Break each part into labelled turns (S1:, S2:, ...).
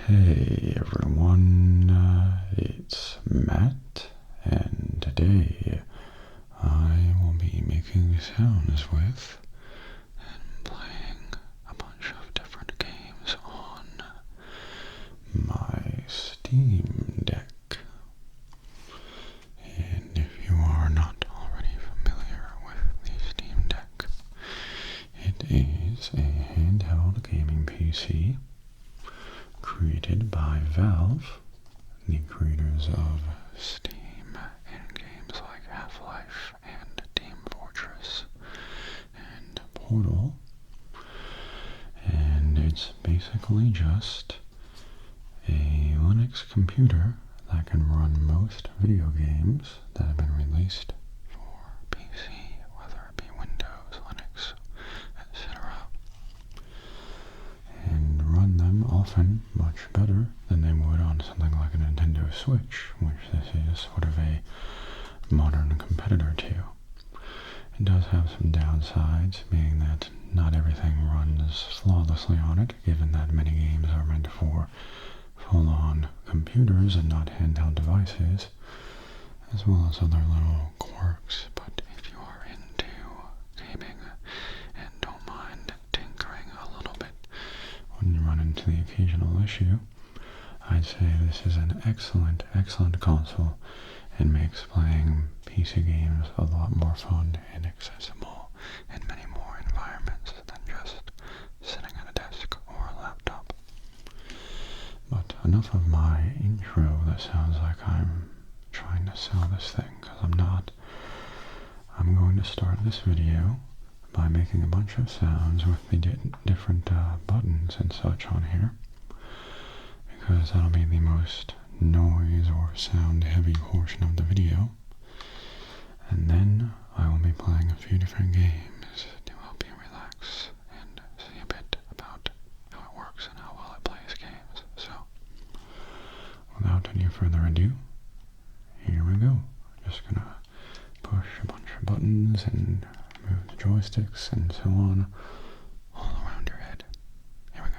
S1: Hey everyone, it's Matt, and today I will be making sounds with and playing a bunch of different games on my Steam Deck. And if you are not already familiar with the Steam Deck, it is a handheld gaming PC created by Valve, the creators of Steam and games like Half-Life and Team Fortress and Portal. And it's basically just a Linux computer that can run most video games that have been released for PC, whether it be Windows, Linux, etc. And run them often much better than they would on something like a Nintendo Switch, which this is sort of a modern competitor to. It does have some downsides, being that not everything runs flawlessly on it, given that many games are meant for full-on computers and not handheld devices, as well as other little quirks. But if you are into gaming and don't mind tinkering a little bit when you run into the occasional issue, I'd say this is an excellent console and makes playing PC games a lot more fun and accessible in many more environments than just sitting at a desk or a laptop. But enough of my intro that sounds like I'm trying to sell this thing, because I'm not. I'm going to start this video by making a bunch of sounds with the different buttons and such on here, because that'll be the most noise or sound heavy portion of the video. And then I will be playing a few different games to help you relax and see a bit about how it works and how well it plays games. So, without any further ado, here we go. Just gonna push a bunch of buttons and move the joysticks and so on all around your head. Here we go.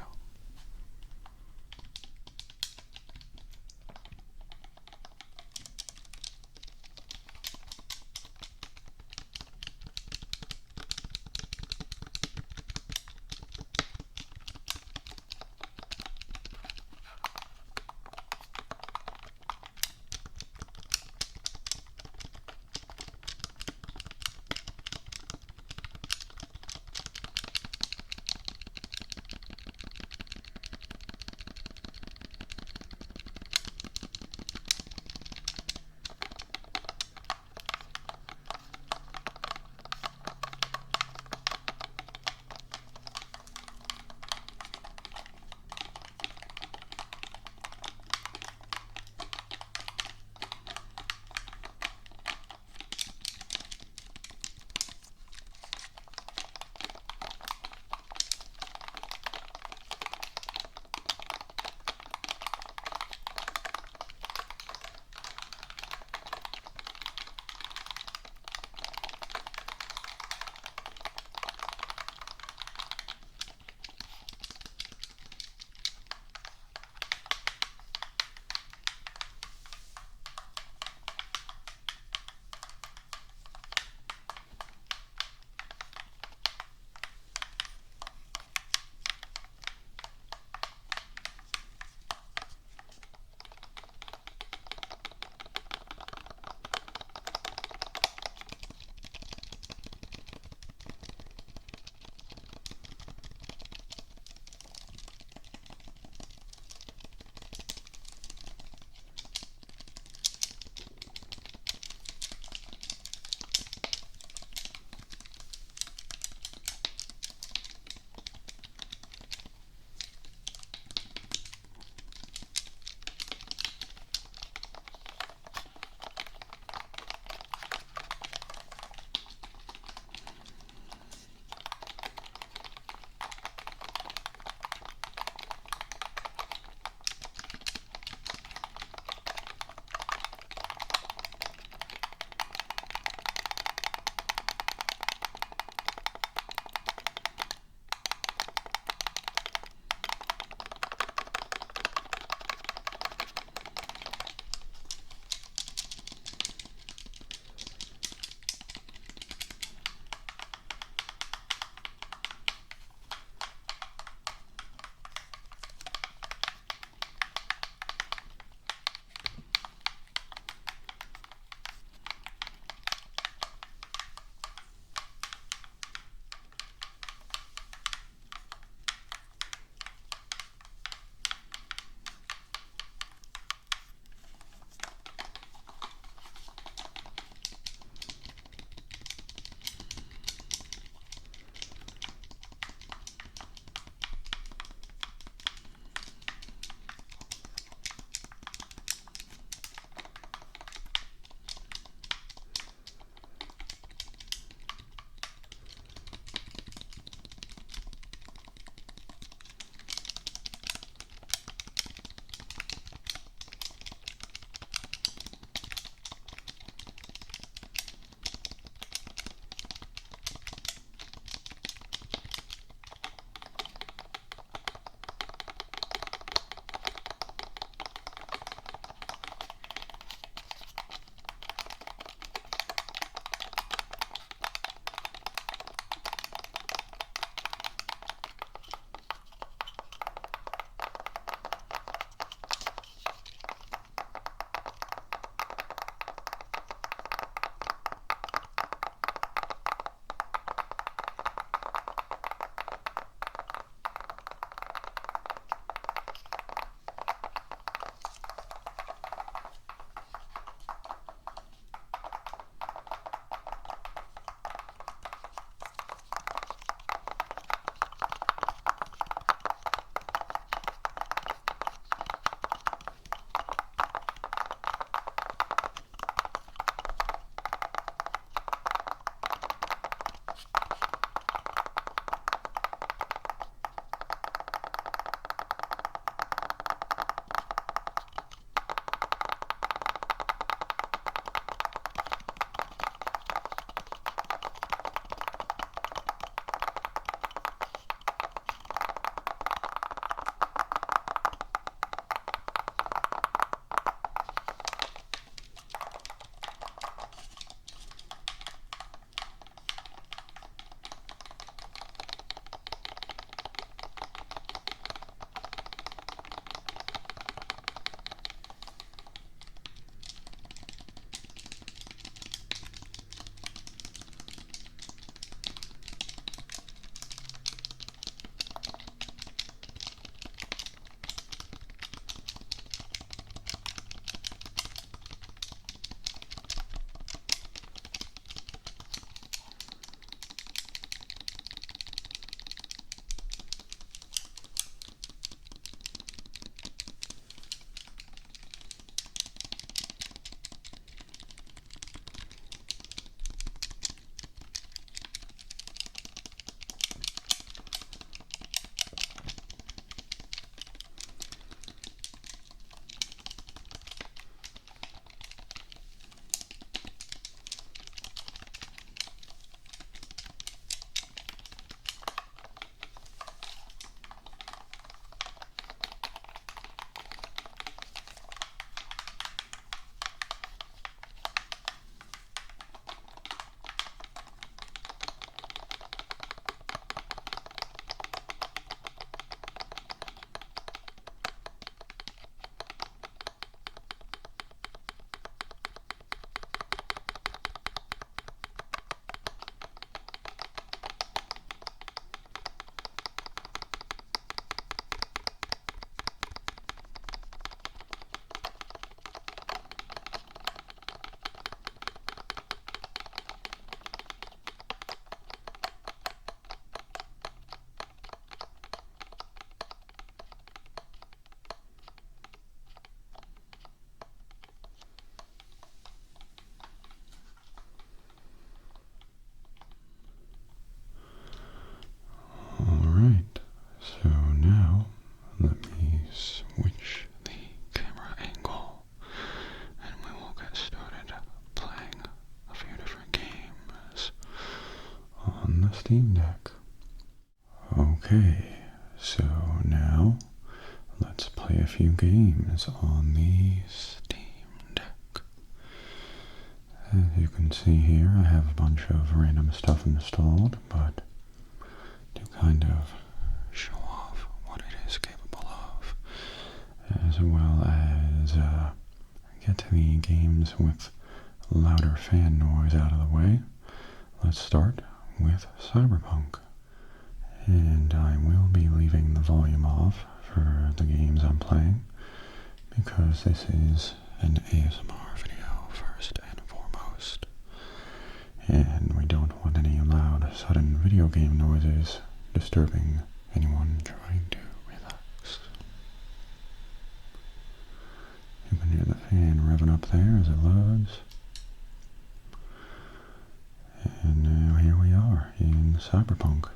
S1: Okay, so now let's play a few games on the Steam Deck. As you can see here, I have a bunch of random stuff installed, but to kind of show off what it is capable of, as well as get the games with louder fan noise out of the way, let's start with Cyberpunk. And I will be leaving the volume off for the games I'm playing, because this is an ASMR video first and foremost. And we don't want any loud, sudden video game noises disturbing anyone trying to relax. You can hear the fan revving up there as it loads. And now here we are in Cyberpunk.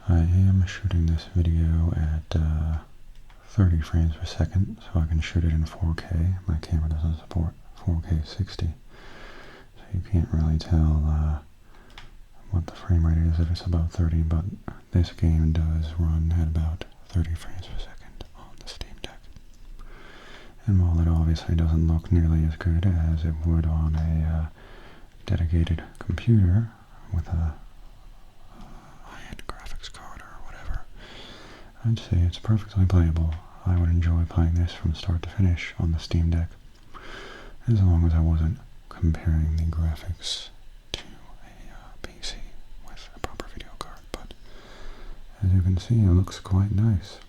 S1: I am shooting this video at 30 frames per second, so I can shoot it in 4K. My camera doesn't support 4K 60, so you can't really tell what the frame rate is if it's about 30, but this game does run at about 30 frames per second on the Steam Deck. And while it obviously doesn't look nearly as good as it would on a dedicated computer with a high-end graphics card or whatever, I'd say it's perfectly playable. I would enjoy playing this from start to finish on the Steam Deck, as long as I wasn't comparing the graphics to a PC with a proper video card. But as you can see, it looks quite nice.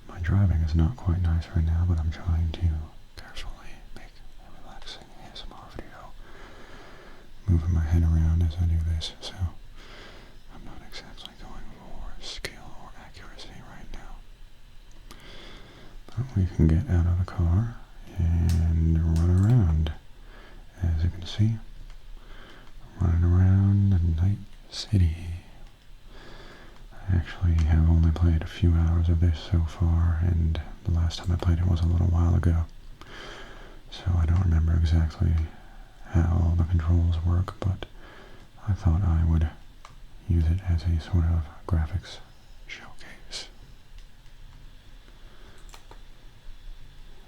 S1: My driving is not quite nice right now, but I'm trying to carefully make a relaxing ASMR video, moving my head around as I do this, so I'm not exactly going for skill or accuracy right now. But we can get out of the car and run around. As you can see, running around the night city. I actually have only played a few hours of this so far, and the last time I played it was a little while ago, so I don't remember exactly how the controls work, but I thought I would use it as a sort of graphics showcase.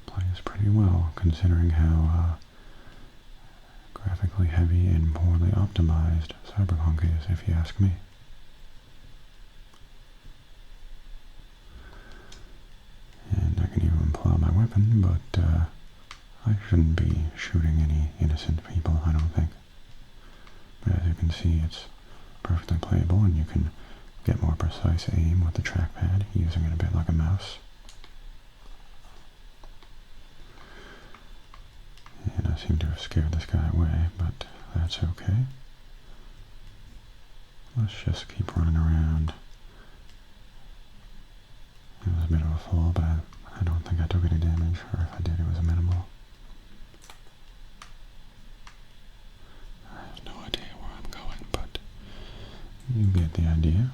S1: Plays pretty well, considering how graphically heavy and poorly optimized Cyberpunk is, if you ask me. And I can even pull out my weapon, but I shouldn't be shooting any innocent people, I don't think. But as you can see, it's perfectly playable, and you can get more precise aim with the trackpad, using it a bit like a mouse. And I seem to have scared this guy away, but that's okay. Let's just keep running around. It was a bit of a fall, but I don't think I took any damage, or if I did, it was minimal. I have no idea where I'm going, but you get the idea.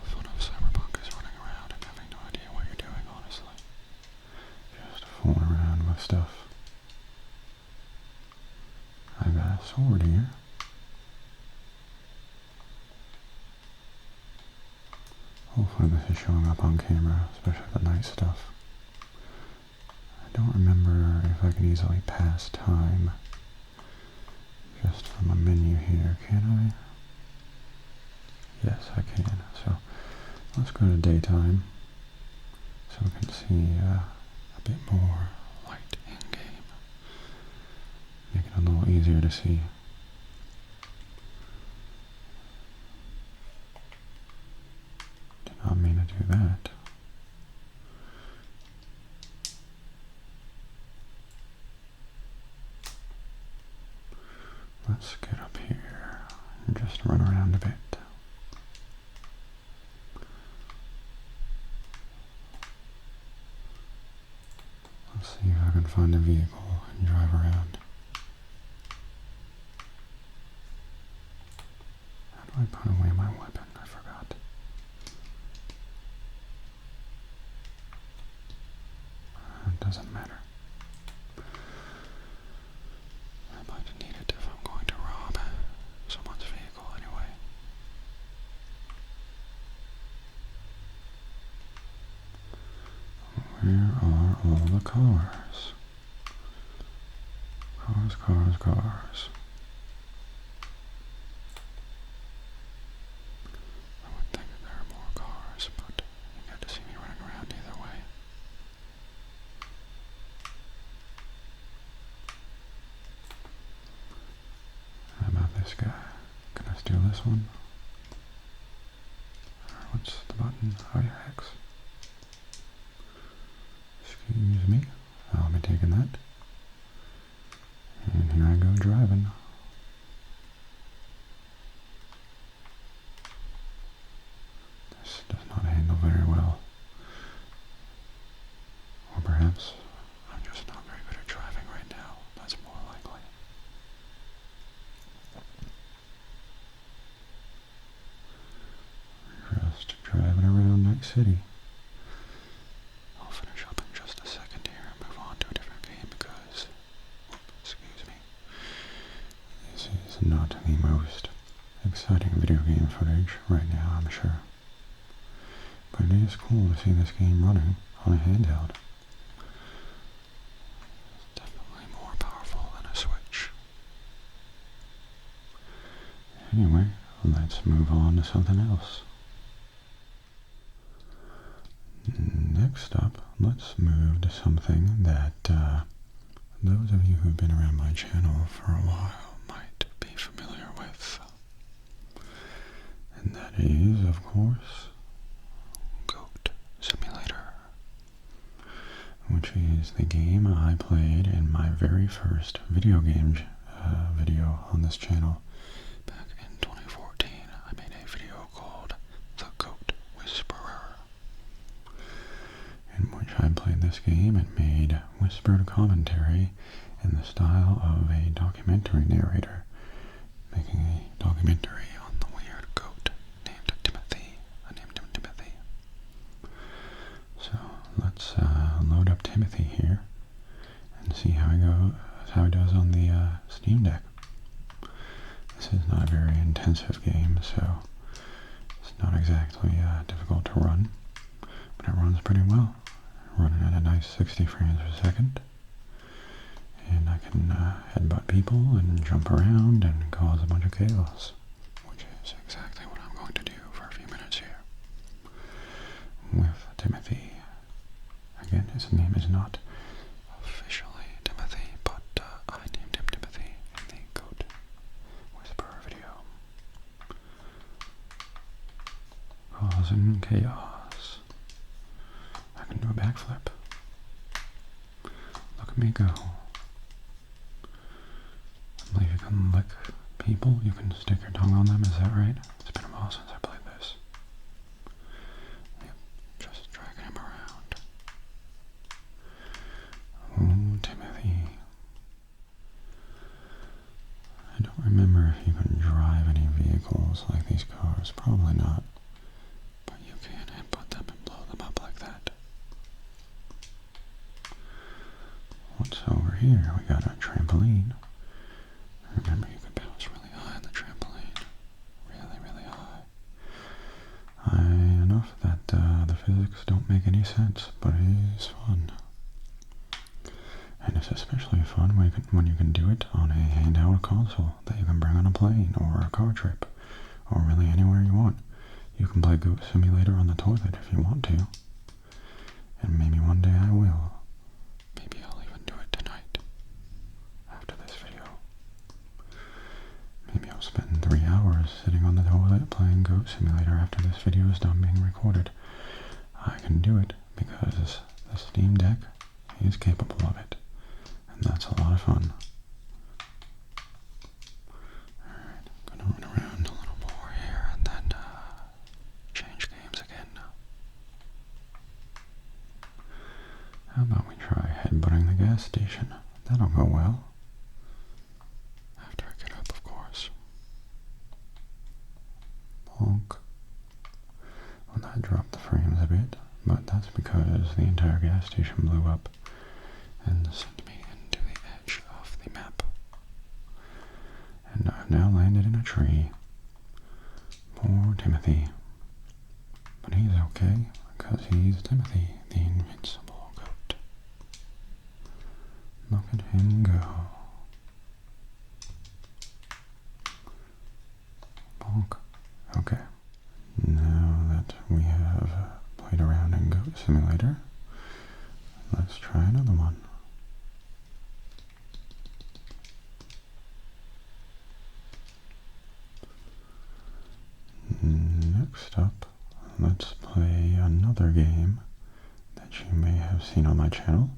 S1: The fun of Cyberpunk is running around and having no idea what you're doing, honestly. Just fooling around with stuff. I got a sword here. Hopefully this is showing up on camera, especially the night stuff. I don't remember if I can easily pass time just from a menu here, can I? Yes, I can. So let's go to daytime so we can see a bit more light in-game. Make it a little easier to see. Did not mean to do that. Let's get up here and just run around a bit. Let's see if I can find a vehicle and drive around. How do I put away my weapon? I forgot. It doesn't matter. I might need it if I'm going to Where are all the cars? Cars, cars, cars. I would think there are more cars, but you got to see me running around either way. How about this guy? Can I steal this one? What's the button? Oh yeah, X. Excuse me. I'll be taking that. And here I go driving. This does not handle very well. Or perhaps I'm just not very good at driving right now. That's more likely. Just driving around Night City. I'll finish up in just a second here and move on to a different game because, excuse me, this is not the most exciting video game footage right now, I'm sure. But it is cool to see this game running on a handheld. It's definitely more powerful than a Switch. Anyway, let's move on to something else. Next up, let's move to something that those of you who've been around my channel for a while might be familiar with. And that is, of course, Goat Simulator, which is the game I played in my very first video game video on this channel. Back in 2014, I made a video called The Goat Whisperer, in which I played this game and made whispered commentary in the style of a documentary narrator, making a documentary on the weird goat named Timothy. I named him Timothy. So let's load up Timothy here and see how he does on the Steam Deck. This is not a very intensive game, so it's not exactly difficult to run, but it runs pretty well. Running at a nice 60 frames per second, and I can headbutt people and jump around and cause a bunch of chaos, which is exactly what I'm going to do for a few minutes here with Timothy. Again, his name is not officially Timothy, but I named him Timothy in the Goat Whisperer video. Causing chaos. I can do a backflip. Look at me go. I believe you can lick people. You can stick your tongue on them. Is that right? It's been a while since I played this. Yep, just dragging him around. Oh, Timothy. I don't remember if you can drive any vehicles like these cars. Probably not. But you can headbutt them and blow them up like that. What's over here? We got a trampoline. Remember, you could bounce really high on the trampoline. Really, really high. High enough that the physics don't make any sense, but it is fun. And it's especially fun when you can do it on a handheld console that you can bring on a plane or a car trip, or really anywhere you want. You can play Goat Simulator on the toilet if you want to. And maybe one day I will. Maybe I'll even do it tonight, after this video. Maybe I'll spend 3 hours sitting on the toilet playing Goat Simulator after this video is done being recorded. I can do it because the Steam Deck is capable of it, and that's a lot of fun. Alright, I'm gonna run around a little more here and then change games again. How about we try headbutting the gas station? That'll go well. After I get up, of course. Bonk. Well, that dropped the frames a bit, but that's because the entire gas station blew up and sent me into the edge of the map. And I've now landed in a tree. Poor Timothy. But he's okay, because he's Timothy, the invincible goat. Look at him go. Bonk. Okay. Now that we have played around in Goat Simulator, let's try another one. Next up, let's play another game that you may have seen on my channel,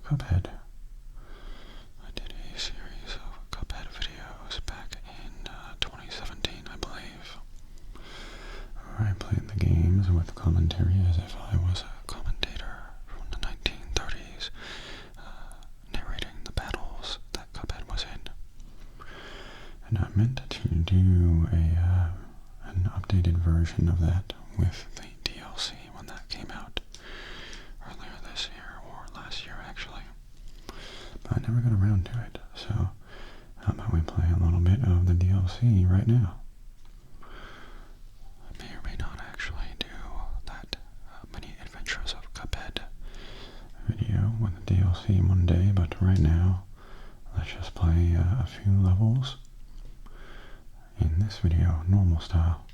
S1: Cuphead. I did a series of Cuphead videos back in 2017, I believe, where I played the games with commentary as if I was a commentator from the 1930s, narrating the battles that Cuphead was in. And I meant to do an updated version of that with the DLC when that came out earlier this year, or last year actually. But I never got around to it, so how about we play a little bit of the DLC right now? I may or may not actually do that mini adventures of Cuphead video with the DLC one day, but right now let's just play a few levels in this video, normal style.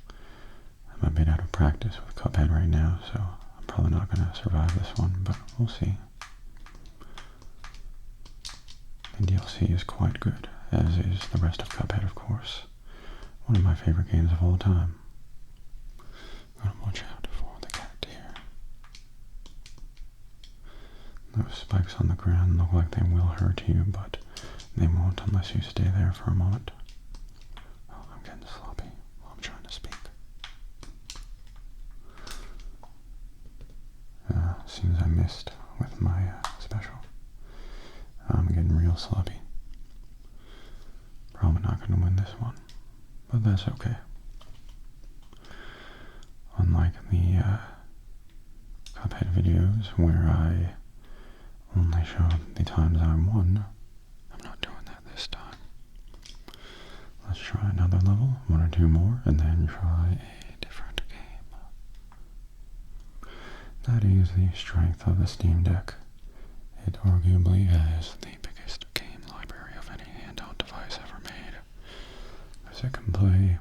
S1: I'm a bit out of practice with Cuphead right now, so I'm probably not going to survive this one, but we'll see. The DLC is quite good, as is the rest of Cuphead, of course. One of my favorite games of all time. Gotta watch out for the cat here. Those spikes on the ground look like they will hurt you, but they won't unless you stay there for a moment. Oh, I'm getting sloppy while I'm trying to speak. Seems I missed with my special. I'm getting real sloppy. Probably not going to win this one, but that's okay. Unlike the Cuphead videos where I only show the times I won, I'm not doing that this time. Let's try another level, one or two more, and then try a different game. That is the strength of the Steam Deck. It arguably has the biggest game library of any handheld device ever made, because it can play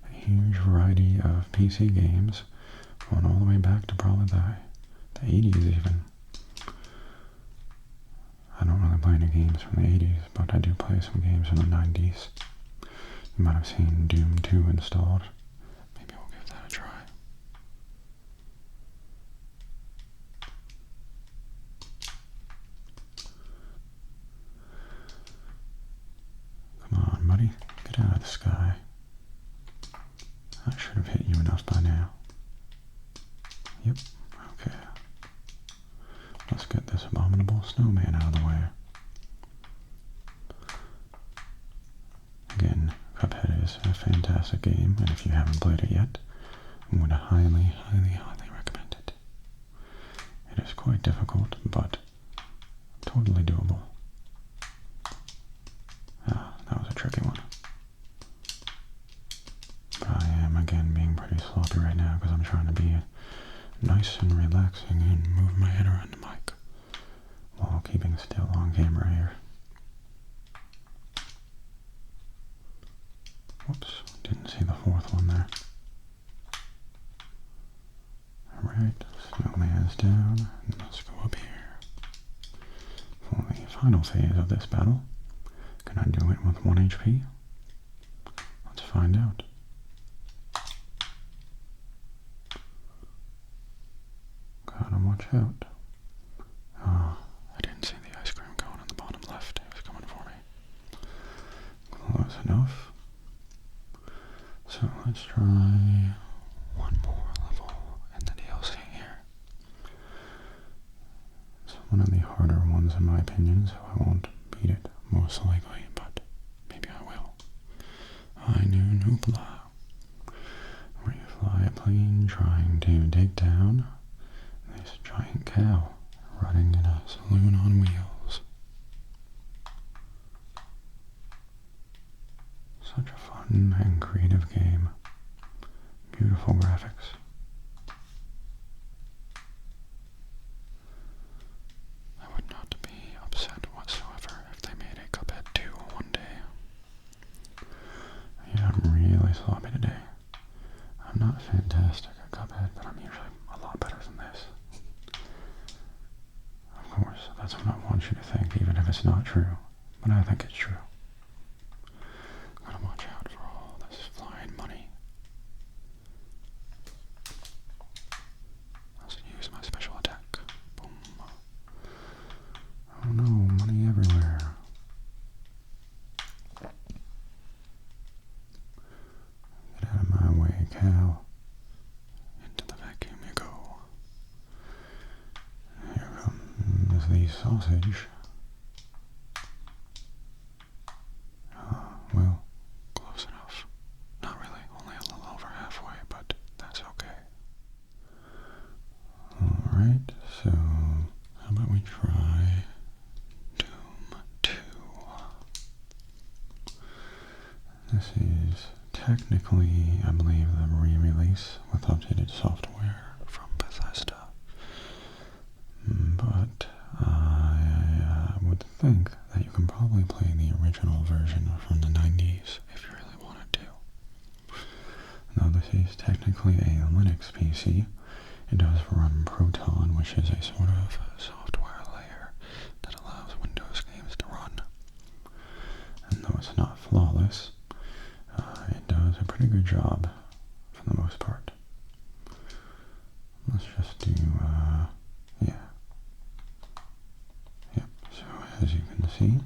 S1: a huge variety of PC games, going all the way back to probably the 80s even. I don't really play any games from the 80s, but I do play some games from the 90s. You might have seen Doom 2 installed. Maybe we'll give that a try. Come on, buddy. Get out of the sky. I should have hit you enough by now. Yep. Okay. Let's get this abominable snowman out of the way. Again, Cuphead is a fantastic game, and if you haven't played it yet, I would highly, highly, highly recommend it. It is quite difficult, but totally doable. Ah, that was a tricky one. But I am, again, being pretty sloppy right now because I'm trying to be nice and relaxing and move my head around the mic while keeping still on camera here. Whoops, didn't see the fourth one there. Alright, snowman's down, and let's go up here. For the final phase of this battle, can I do it with 1 HP? Let's find out. Gotta watch out. Oh, I didn't see the ice cream cone on the bottom left. It was coming for me. Close enough. So let's try one more level in the DLC here. It's one of the harder ones in my opinion, so I won't beat it most likely, but maybe I will. I knew Noopla, where you fly a plane trying to take down this giant cow running in a saloon on wheels. Such a fun and creative game. Beautiful graphics. I would not be upset whatsoever really sloppy today. I'm not fantastic at Cuphead, but I'm usually a lot better than this. Of course, that's what I want you to think, even if it's not true. But I think it's true. Gotta watch out for all this flying money. Let's use my special attack. Boom. Oh no, money everywhere. Get out of my way, cow. Into the vacuum you go. Here comes the sausage. Well, close enough. Not really, only a little over halfway, but that's okay. Alright, so how about we try Doom 2. This is technically, I believe, the re-release with updated software from Bethesda. But I would think that you can probably play the original version from the 90s if you really wanted to. Though this is technically a Linux PC, it does run Proton, which is a sort of software layer that allows Windows games to run. And though it's not flawless, it does a pretty good job for the most part. Let's just do, yeah. Yep, so as you can see,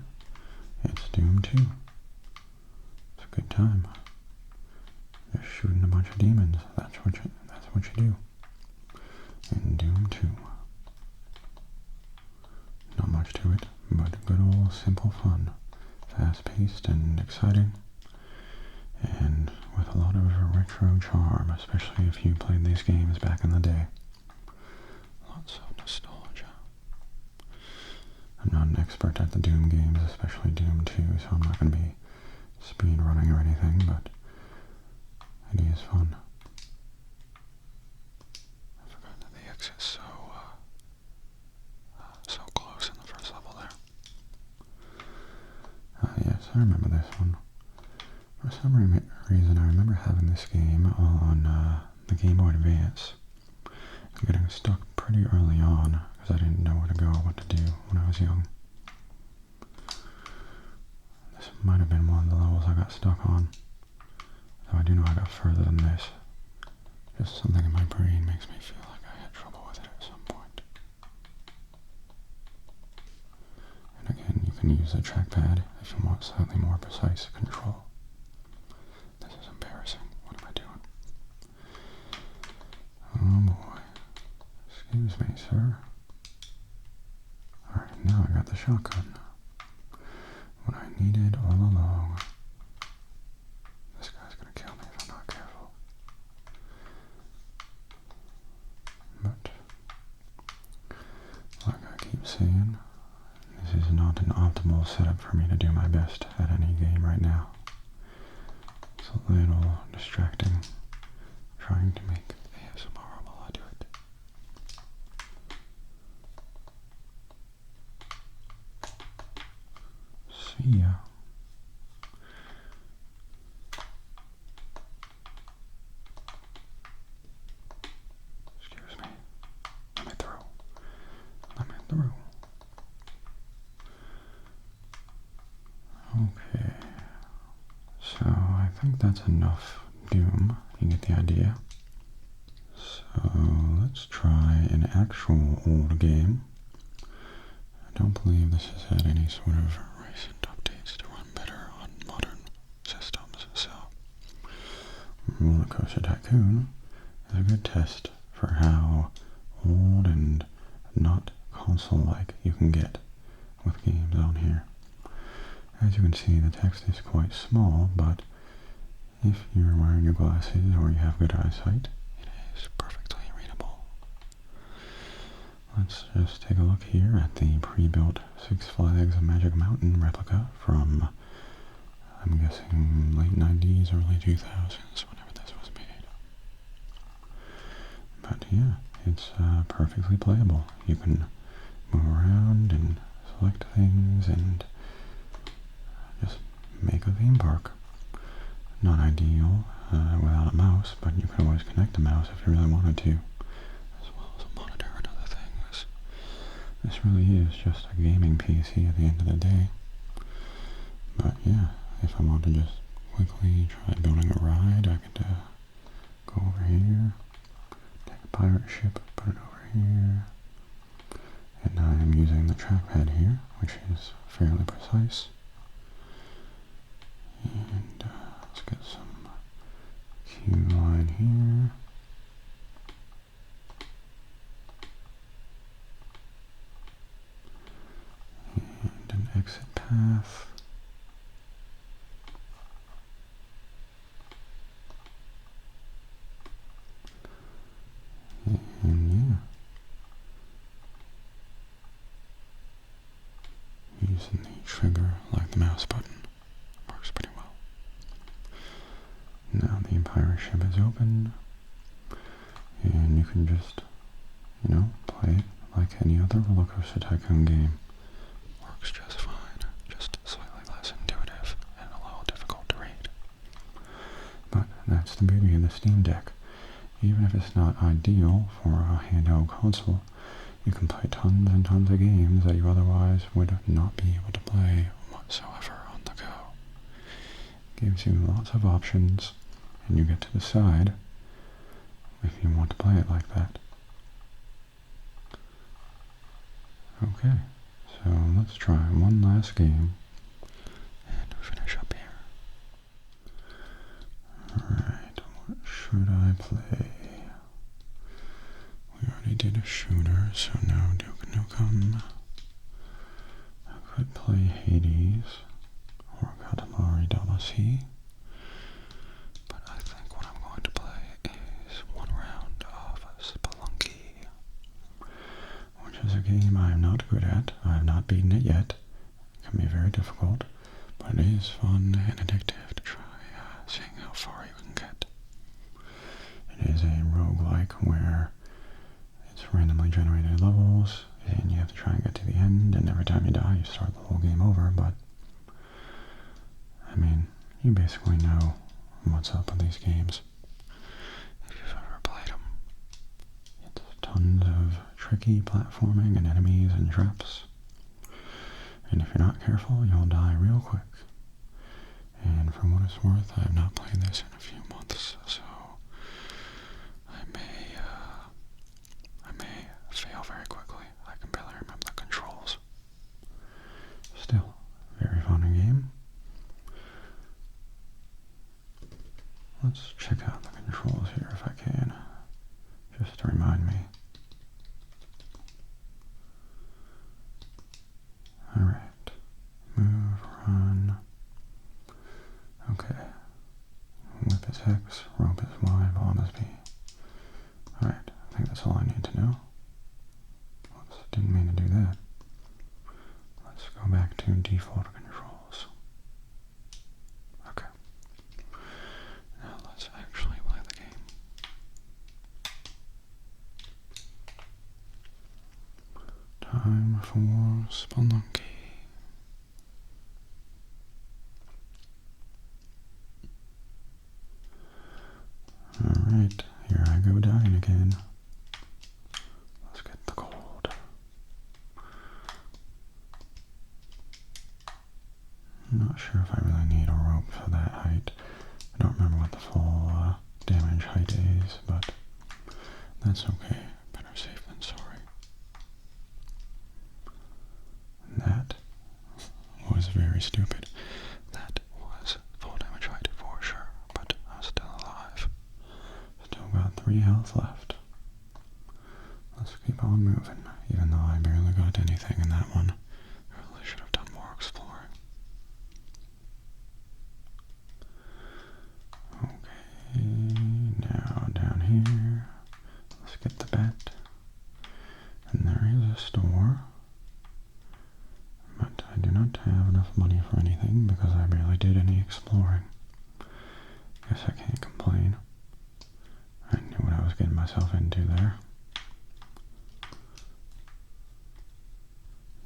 S1: it's Doom 2. It's a good time. Just shooting a bunch of demons. That's what you do. In Doom 2. Not much to it, but good old simple fun. Fast-paced and exciting. And with a lot of retro charm, especially if you played these games back in the day. Lots of nostalgia. I'm not an expert at the Doom games, especially Doom 2, so I'm not going to be speed running or anything, but it is fun. I forgot that the exit's so close in the first level there. Yes, I remember this one. For some reason, I remember having this game on the Game Boy Advance. I'm getting stuck pretty early on because I didn't know where to go, what to do when I was young. This might have been one of the levels I got stuck on. Though I do know I got further than this. Just something in my brain makes me feel like I had trouble with it at some point. And again, you can use the trackpad if you want slightly more precise control. This is embarrassing. What am I doing? Oh boy. Excuse me, sir. Alright, now I got the shotgun. What I needed all along. This guy's gonna kill me if I'm not careful. But, like I keep saying, this is not an optimal setup for me to do my best at any game right now. It's a little distracting, trying to make ASMR while I do it. See ya. Excuse me. Let me through. Okay. So I think that's enough Doom. You get the idea. So let's try an actual old game. I don't believe this has had any sort of recent updates to run better on modern systems, so RollerCoaster Tycoon is a good test for how old and not console-like you can get with games on here. As you can see, the text is quite small, but if you're wearing your glasses or you have good eyesight, it is perfectly readable. Let's just take a look here at the pre-built Six Flags Magic Mountain replica from, I'm guessing, late 90s, early 2000s, whenever this was made. But yeah, it's perfectly playable. You can move around and select things and just make a theme park. Not ideal, mouse, but you could always connect the mouse if you really wanted to, as well as a monitor and other things. This really is just a gaming PC at the end of the day. But yeah, if I want to just quickly try building a ride, I could go over here, take a pirate ship, put it over here, and I am using the trackpad here, which is fairly precise. And let's get some queue line here. And an exit path. And yeah, using the trigger like the mouse button works pretty well. Now the pirate ship is open, and you can just, play it like any other RollerCoaster Tycoon game. Works just fine, just slightly less intuitive and a little difficult to read. But that's the beauty of the Steam Deck. Even if it's not ideal for a handheld console, you can play tons and tons of games that you otherwise would not be able to play whatsoever on the go. It gives you lots of options, and you get to decide if you want to play it like that. Okay, so let's try one last game and finish up here. Alright, what should I play? We already did a shooter, so no Duke Nukem. I could play Hades or Katamari Damacy, but I think what I'm going to play is one round of Spelunky, which is a game I am not good at. I have not beaten it yet. It can be very difficult, but it is fun and addictive to try seeing how far you can get. It is a roguelike where it's randomly generated levels, and you have to try and get to the end, and every time you die, you start the whole game over, but, I mean, you basically know what's up with these games, if you've ever played them. It's tons of tricky platforming and enemies and traps, and if you're not careful, you'll die real quick. And for what it's worth, I have not played this in a few months, so I may fail very quickly. I can barely remember the controls. Still, very fun game. Let's check out the controls here if I can, just to remind me. Alright, move, run. Okay, whip is X, rope is Y, bomb is B. Alright, I think that's all I need to know. Oops, didn't mean to do that. Let's go back to default controls. Okay. Now let's actually play the game. Time for Spelunky. Alright, here I go dying again. Let's get the gold. I'm not sure if I really need a rope for that height. I don't remember what the full damage height is, but that's okay. Better safe than sorry. That was very stupid. That was full damage height for sure, but I'm still alive. Still got 3 health left. Let's keep on moving, even though I barely got anything in that one. I really should have done more exploring. Okay, now down here, let's get the bet. And there is a store, but I do not have enough money for anything because I barely did any exploring. Guess I can't complain. I knew what I was getting myself into there.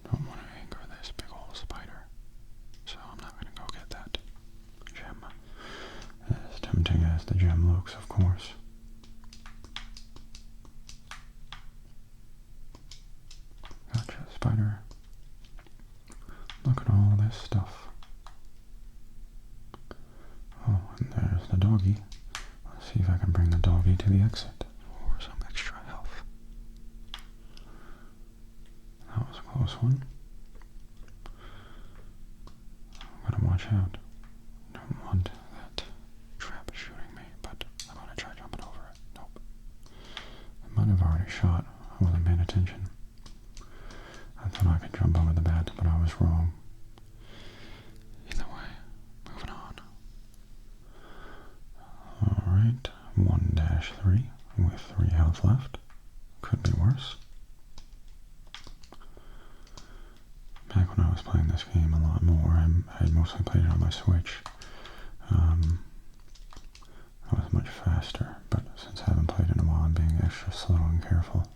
S1: Don't want to anger this big old spider, so I'm not going to go get that gem. As tempting as the gem looks, of course. Gotcha, spider. Look at all this stuff. Oh, and there's the doggy. Let's see if I can bring the doggy to the exit for some extra health. That was a close one. I'm gonna watch out. Don't want that trap shooting me, but I'm gonna try jumping over it. Nope. I might have already shot. I wasn't paying attention. I thought I could jump over the bat, but I was wrong. Either way, moving on. Alright, 1-3 with 3 health left. Could be worse. Back when I was playing this game a lot more, I mostly played it on my Switch. I was much faster, but since I haven't played it in a while, I'm being extra slow and careful.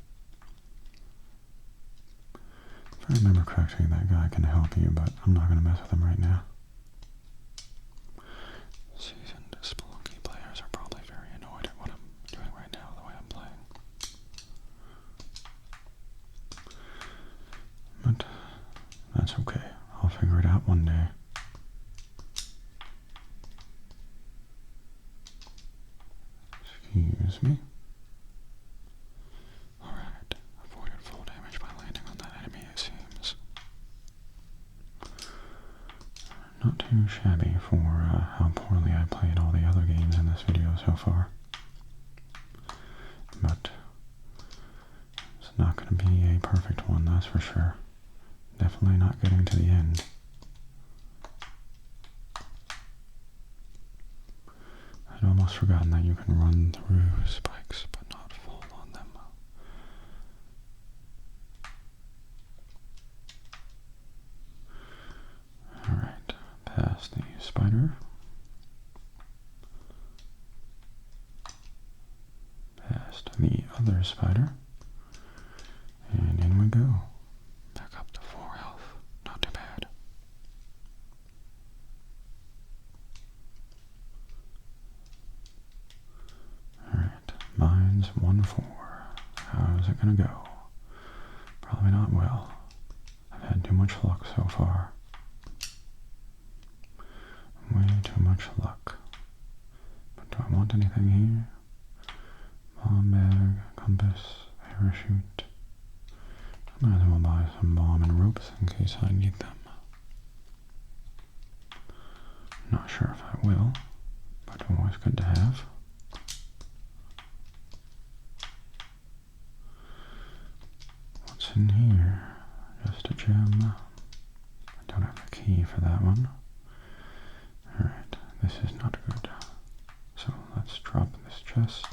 S1: If I remember correctly, that guy can help you, but I'm not going to mess with him right now. Seasoned Spelunky players are probably very annoyed at what I'm doing right now, the way I'm playing. But that's okay. I'll figure it out one day. Excuse me. Alright, avoided full damage by landing on that enemy, it seems. Not too shabby for how poorly I played all the other games in this video so far. But it's not going to be a perfect one, that's for sure. Definitely not getting to the end. I'd almost forgotten that you can run through spikes but not fall on them. Alright, past the spider. Past the other spider. And in we go. Back up to 4 health. Not too bad. Alright, mine's 1-4. How's it gonna go? Probably not well. I've had too much luck so far. Way too much luck. But do I want anything here? Bomb bag, compass, parachute. I might as well buy some bomb and ropes in case I need them. Not sure if I will, but always good to have. What's in here? Just a gem. I don't have the key for that one. Alright, this is not good. So let's drop this chest.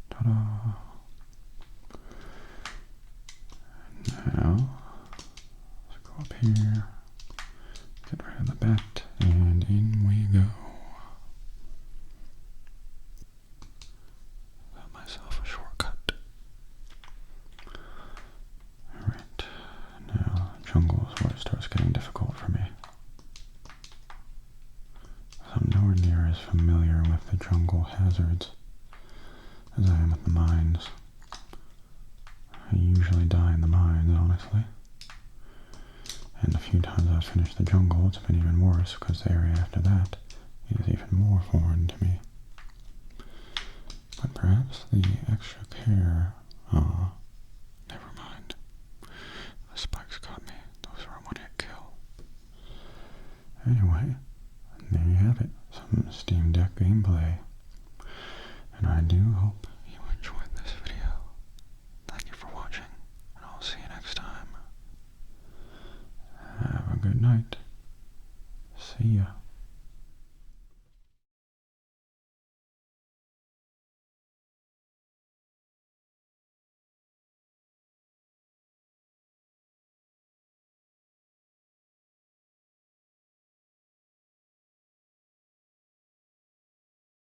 S1: Ta-da! Now, let's go up here, get rid of the bat, and in we go. Got myself a shortcut. Alright, now jungle is where it starts getting difficult for me. I'm nowhere near as familiar with the jungle hazards as I am with the mines. I usually die in the mines, honestly. And a few times I've finished the jungle, it's been even worse, because the area after that is even more foreign to me. But perhaps the extra care... never mind. The spikes got me. Those were a one-hit kill. Anyway, there you have it. Some Steam Deck gameplay. And I do hope